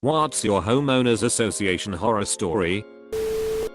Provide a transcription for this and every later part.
What's your homeowners association horror story?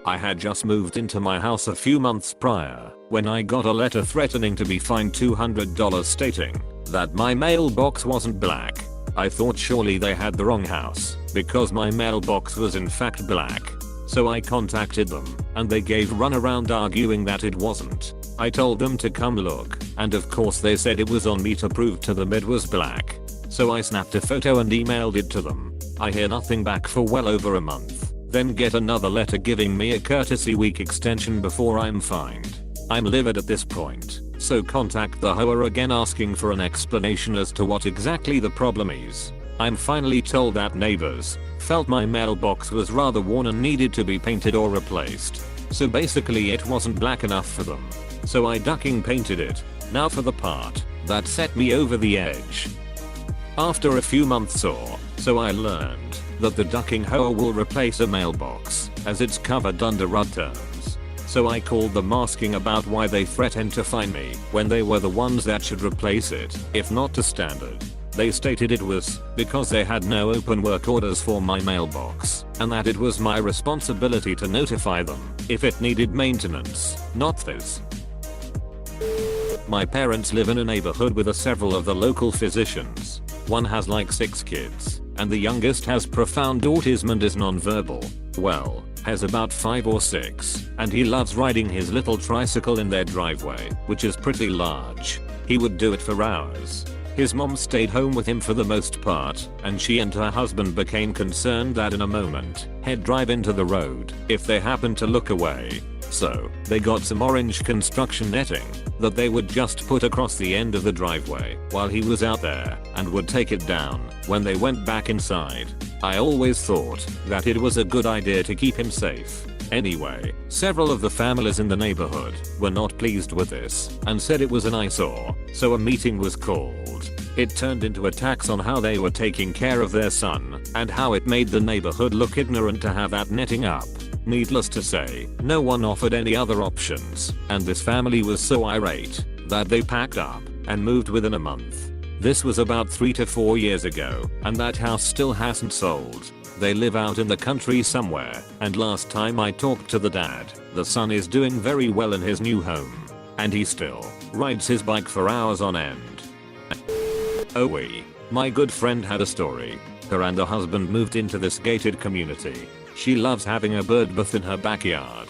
I had just moved into my house a few months prior when I got a letter threatening to be fined $200 stating that my mailbox wasn't black. I thought surely they had the wrong house because my mailbox was in fact black. So I contacted them and they gave runaround arguing that it wasn't. I told them to come look and of course they said it was on me to prove to them it was black. So I snapped a photo and emailed it to them. I hear nothing back for well over a month. Then get another letter giving me a courtesy week extension before I'm fined. I'm livid at this point, so contact the HOA again asking for an explanation as to what exactly the problem is. I'm finally told that neighbors felt my mailbox was rather worn and needed to be painted or replaced. So basically it wasn't black enough for them. So I ducking painted it. Now for the part that set me over the edge. After a few months or so I learned that the ducking HOA will replace a mailbox as it's covered under RUD terms. So I called them asking about why they threatened to fine me when they were the ones that should replace it if not to standard. They stated it was because they had no open work orders for my mailbox and that it was my responsibility to notify them if it needed maintenance, not this. My parents live in a neighborhood with several of the local physicians. One has like 6 kids, and the youngest has profound autism and is nonverbal. Well, has about 5 or 6, and he loves riding his little tricycle in their driveway, which is pretty large. He would do it for hours. His mom stayed home with him for the most part, and she and her husband became concerned that in a moment he'd drive into the road if they happened to look away. So, they got some orange construction netting that they would just put across the end of the driveway while he was out there and would take it down when they went back inside. I always thought that it was a good idea to keep him safe. Anyway, several of the families in the neighborhood were not pleased with this and said it was an eyesore, so a meeting was called. It turned into attacks on how they were taking care of their son and how it made the neighborhood look ignorant to have that netting up. Needless to say, no one offered any other options, and this family was so irate that they packed up and moved within a month. This was about 3 to 4 years ago, and that house still hasn't sold. They live out in the country somewhere, and last time I talked to the dad, the son is doing very well in his new home. And he still rides his bike for hours on end. My good friend had a story. Her and her husband moved into this gated community. She loves having a bird bath in her backyard.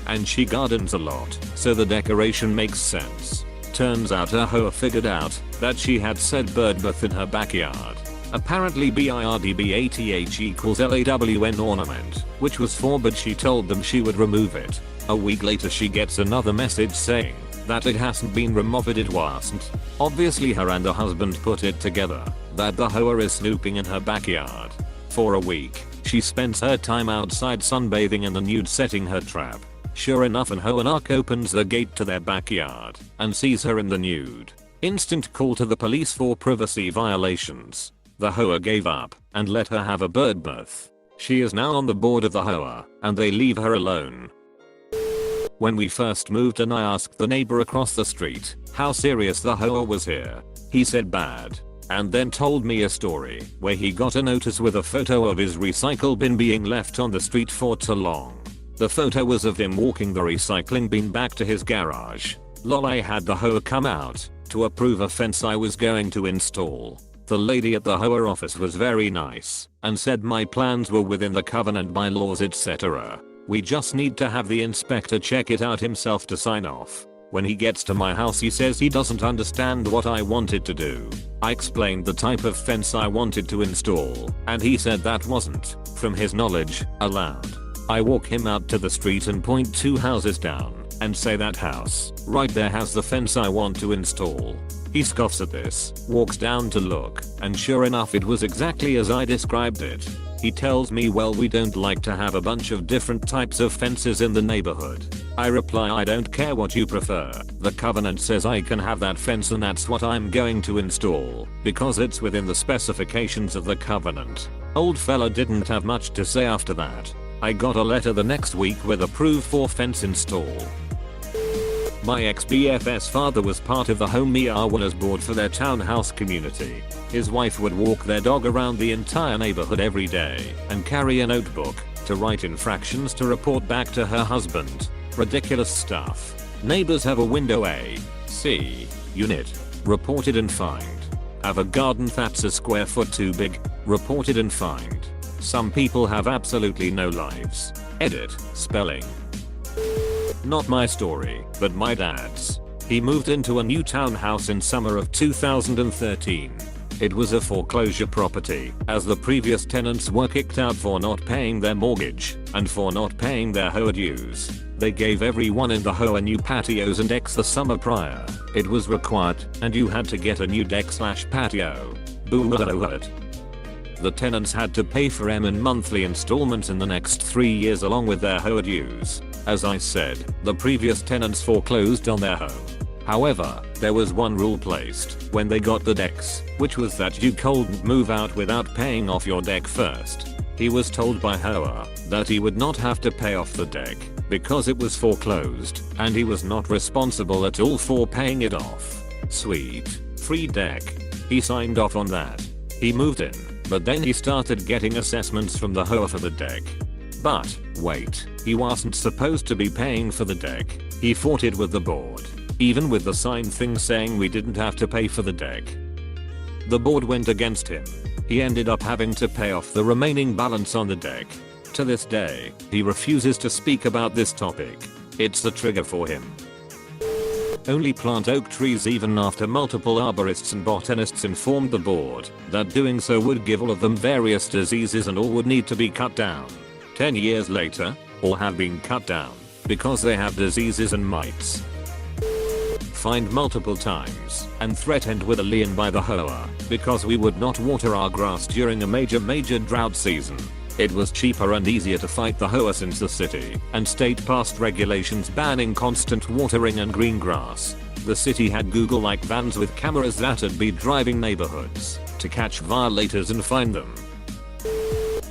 And she gardens a lot, so the decoration makes sense. Turns out her HOA figured out that she had said bird bath in her backyard. Apparently BIRDBATH equals LAWN ornament, which was for but she told them she would remove it. A week later she gets another message saying that it hasn't been removed, it wasn't. Obviously her and her husband put it together that the HOA is snooping in her backyard. For a week, she spends her time outside sunbathing in the nude setting her trap. Sure enough, an HOA opens the gate to their backyard and sees her in the nude. Instant call to the police for privacy violations. The HOA gave up and let her have a bird bath. She is now on the board of the HOA and they leave her alone. When we first moved and I asked the neighbor across the street how serious the HOA was here, he said bad. And then told me a story where he got a notice with a photo of his recycle bin being left on the street for too long. The photo was of him walking the recycling bin back to his garage. Lol, I had the HOA come out to approve a fence I was going to install. The lady at the HOA office was very nice and said my plans were within the covenant bylaws etc. We just need to have the inspector check it out himself to sign off. When he gets to my house he says he doesn't understand what I wanted to do. I explained the type of fence I wanted to install, and he said that wasn't, from his knowledge, allowed. I walk him out to the street and point 2 houses down, and say that house, right there has the fence I want to install. He scoffs at this, walks down to look, and sure enough it was exactly as I described it. He tells me well we don't like to have a bunch of different types of fences in the neighborhood. I reply I don't care what you prefer. The covenant says I can have that fence and that's what I'm going to install because it's within the specifications of the covenant. Old fella didn't have much to say after that. I got a letter the next week with approved for fence install. My ex-BF's father was part of the homeowners board for their townhouse community. His wife would walk their dog around the entire neighborhood every day and carry a notebook to write infractions to report back to her husband. Ridiculous stuff. Neighbors have a window A, C, unit, reported and fined. Have a garden that's a square foot too big, reported and fined. Some people have absolutely no lives. Edit, spelling. Not my story, but my dad's. He moved into a new townhouse in summer of 2013. It was a foreclosure property, as the previous tenants were kicked out for not paying their mortgage and for not paying their HOA dues. They gave everyone in the HOA new patios and decks the summer prior. It was required, and you had to get a new deck/patio. Boom. The tenants had to pay for them in monthly installments in the next 3 years along with their HOA dues. As I said, the previous tenants foreclosed on their home. However, there was one rule placed when they got the decks, which was that you couldn't move out without paying off your deck first. He was told by HOA that he would not have to pay off the deck because it was foreclosed and he was not responsible at all for paying it off. Sweet. Free deck. He signed off on that. He moved in, but then he started getting assessments from the HOA for the deck. But, wait, he wasn't supposed to be paying for the deck. He fought it with the board, even with the signed thing saying we didn't have to pay for the deck. The board went against him. He ended up having to pay off the remaining balance on the deck. To this day, he refuses to speak about this topic. It's the trigger for him. Only plant oak trees even after multiple arborists and botanists informed the board that doing so would give all of them various diseases and all would need to be cut down. 10 years later, all have been cut down because they have diseases and mites. Fined multiple times and threatened with a lien by the HOA because we would not water our grass during a major drought season. It was cheaper and easier to fight the HOA since the city and state passed regulations banning constant watering and green grass. The city had Google-like vans with cameras that'd be driving neighborhoods to catch violators and find them.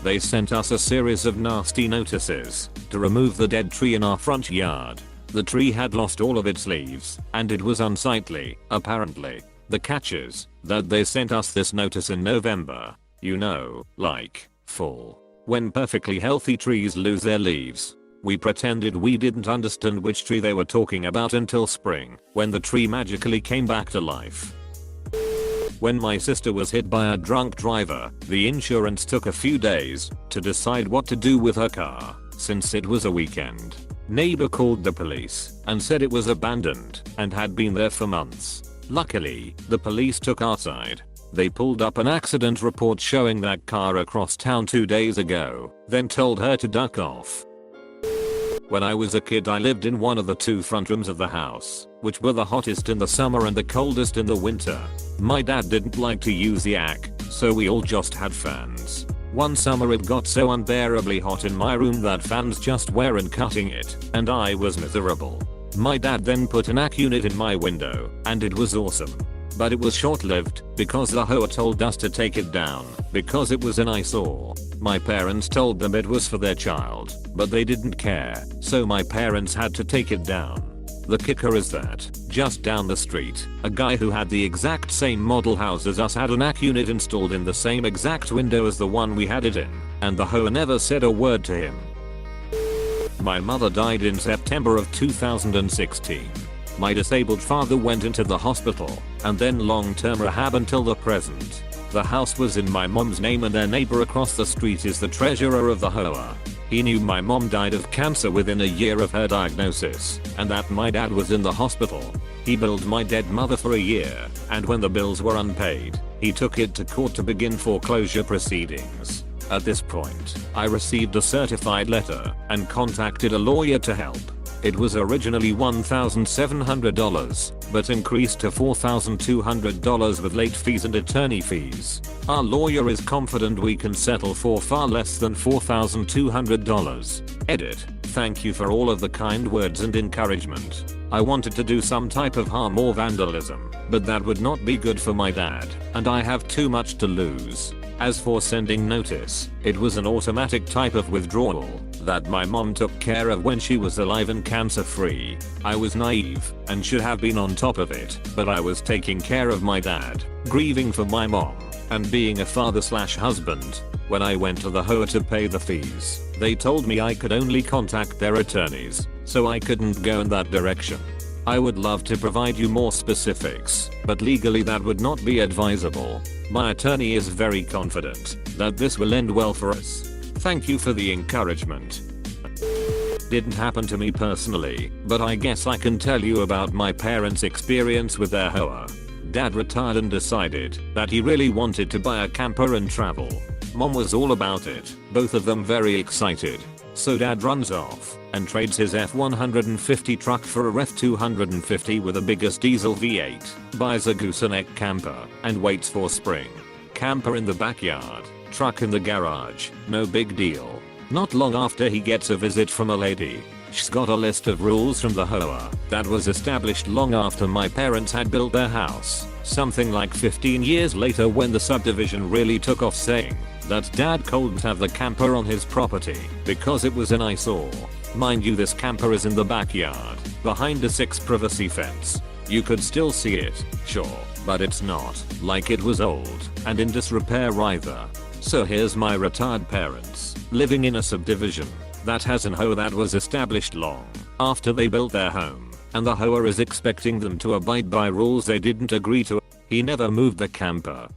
They sent us a series of nasty notices to remove the dead tree in our front yard. The tree had lost all of its leaves, and it was unsightly, apparently. The catch is that they sent us this notice in November. You know, like, fall. When perfectly healthy trees lose their leaves. We pretended we didn't understand which tree they were talking about until spring, when the tree magically came back to life. When my sister was hit by a drunk driver, the insurance took a few days to decide what to do with her car, since it was a weekend. Neighbor called the police and said it was abandoned and had been there for months. Luckily, the police took our side. They pulled up an accident report showing that car across town 2 days ago, then told her to duck off. When I was a kid, I lived in one of the 2 front rooms of the house, which were the hottest in the summer and the coldest in the winter. My dad didn't like to use the AC, so we all just had fans. One summer it got so unbearably hot in my room that fans just weren't cutting it, and I was miserable. My dad then put an AC unit in my window, and it was awesome. But it was short-lived, because the HOA told us to take it down, because it was an eyesore. My parents told them it was for their child, but they didn't care, so my parents had to take it down. The kicker is that, just down the street, a guy who had the exact same model house as us had an AC unit installed in the same exact window as the one we had it in, and the HOA never said a word to him. My mother died in September of 2016. My disabled father went into the hospital, and then long-term rehab until the present. The house was in my mom's name and their neighbor across the street is the treasurer of the HOA. He knew my mom died of cancer within a year of her diagnosis, and that my dad was in the hospital. He billed my dead mother for a year, and when the bills were unpaid, he took it to court to begin foreclosure proceedings. At this point, I received a certified letter and contacted a lawyer to help. It was originally $1,700, but increased to $4,200 with late fees and attorney fees. Our lawyer is confident we can settle for far less than $4,200. Edit. Thank you for all of the kind words and encouragement. I wanted to do some type of harm or vandalism, but that would not be good for my dad, and I have too much to lose. As for sending notice, it was an automatic type of withdrawal that my mom took care of when she was alive and cancer free. I was naive and should have been on top of it, but I was taking care of my dad, grieving for my mom, and being a father/husband. When I went to the HOA to pay the fees, they told me I could only contact their attorneys, so I couldn't go in that direction. I would love to provide you more specifics, but legally that would not be advisable. My attorney is very confident that this will end well for us. Thank you for the encouragement. Didn't happen to me personally, but I guess I can tell you about my parents' experience with their HOA. Dad retired and decided that he really wanted to buy a camper and travel. Mom was all about it, both of them very excited. So dad runs off and trades his F-150 truck for a F-250 with a biggest diesel V8, buys a gooseneck camper, and waits for spring. Camper in the backyard, truck in the garage, no big deal. Not long after he gets a visit from a lady. She's got a list of rules from the HOA that was established long after my parents had built their house. Something like 15 years later when the subdivision really took off, saying that dad couldn't have the camper on his property because it was an eyesore. Mind you, this camper is in the backyard, behind a 6 privacy fence. You could still see it, sure, but it's not like it was old and in disrepair either. So here's my retired parents living in a subdivision that has an HOA that was established long after they built their home, and the HOA is expecting them to abide by rules they didn't agree to. He never moved the camper.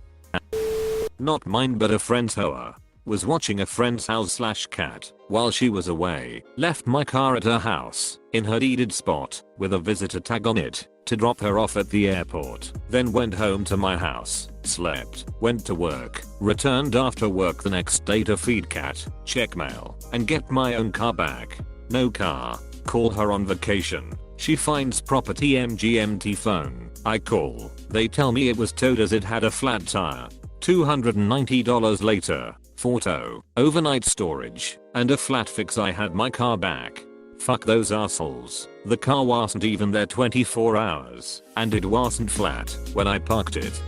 Not mine, but a friend's HOA. Was watching a friend's house/cat while she was away. Left my car at her house in her deeded spot with a visitor tag on it to drop her off at the airport. Then went home to my house, slept, went to work, returned after work the next day to feed cat, check mail, and get my own car back. No car. Call her on vacation. She finds property MGMT phone. I call. They tell me it was towed as it had a flat tire. $290 later. Photo, overnight storage, and a flat fix. I had my car back. Fuck those assholes. The car wasn't even there 24 hours, and it wasn't flat when I parked it.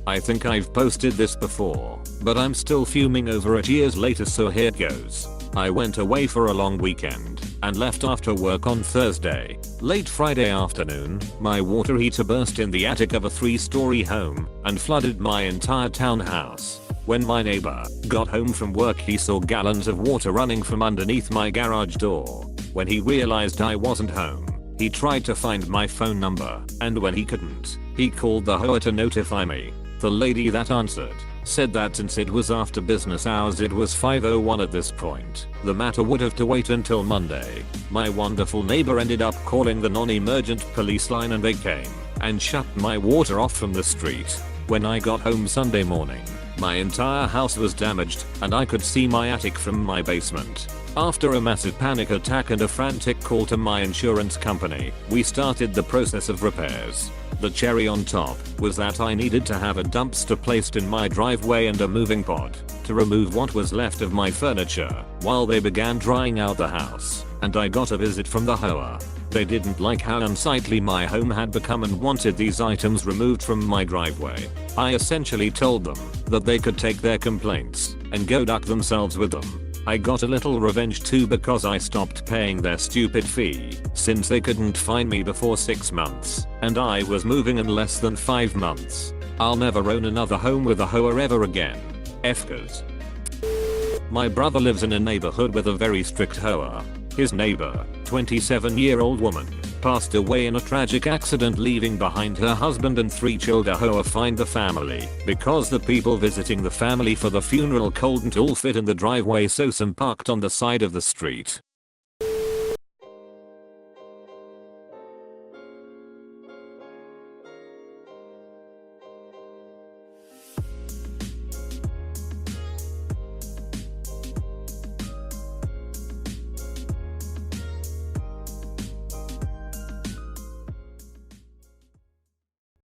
I think I've posted this before, but I'm still fuming over it years later, so here it goes. I went away for a long weekend and left after work on Thursday. Late Friday afternoon, my water heater burst in the attic of a 3-story home and flooded my entire townhouse. When my neighbor got home from work, he saw gallons of water running from underneath my garage door. When he realized I wasn't home, he tried to find my phone number, and when he couldn't, he called the HOA to notify me. The lady that answered said that since it was after business hours, it was 5:01 at this point, the matter would have to wait until Monday. My wonderful neighbor ended up calling the non-emergent police line, and they came and shut my water off from the street. When I got home Sunday morning, my entire house was damaged, and I could see my attic from my basement. After a massive panic attack and a frantic call to my insurance company, we started the process of repairs. The cherry on top was that I needed to have a dumpster placed in my driveway and a moving pod to remove what was left of my furniture while they began drying out the house, and I got a visit from the HOA. They didn't like how unsightly my home had become and wanted these items removed from my driveway. I essentially told them that they could take their complaints and go duck themselves with them. I got a little revenge too, because I stopped paying their stupid fee since they couldn't find me before 6 months, and I was moving in less than 5 months. I'll never own another home with a HOA ever again. F'cause. My brother lives in a neighborhood with a very strict HOA. His neighbor, 27-year-old woman, passed away in a tragic accident, leaving behind her husband and 3 children. HOA fined the family because the people visiting the family for the funeral couldn't all fit in the driveway, so some parked on the side of the street.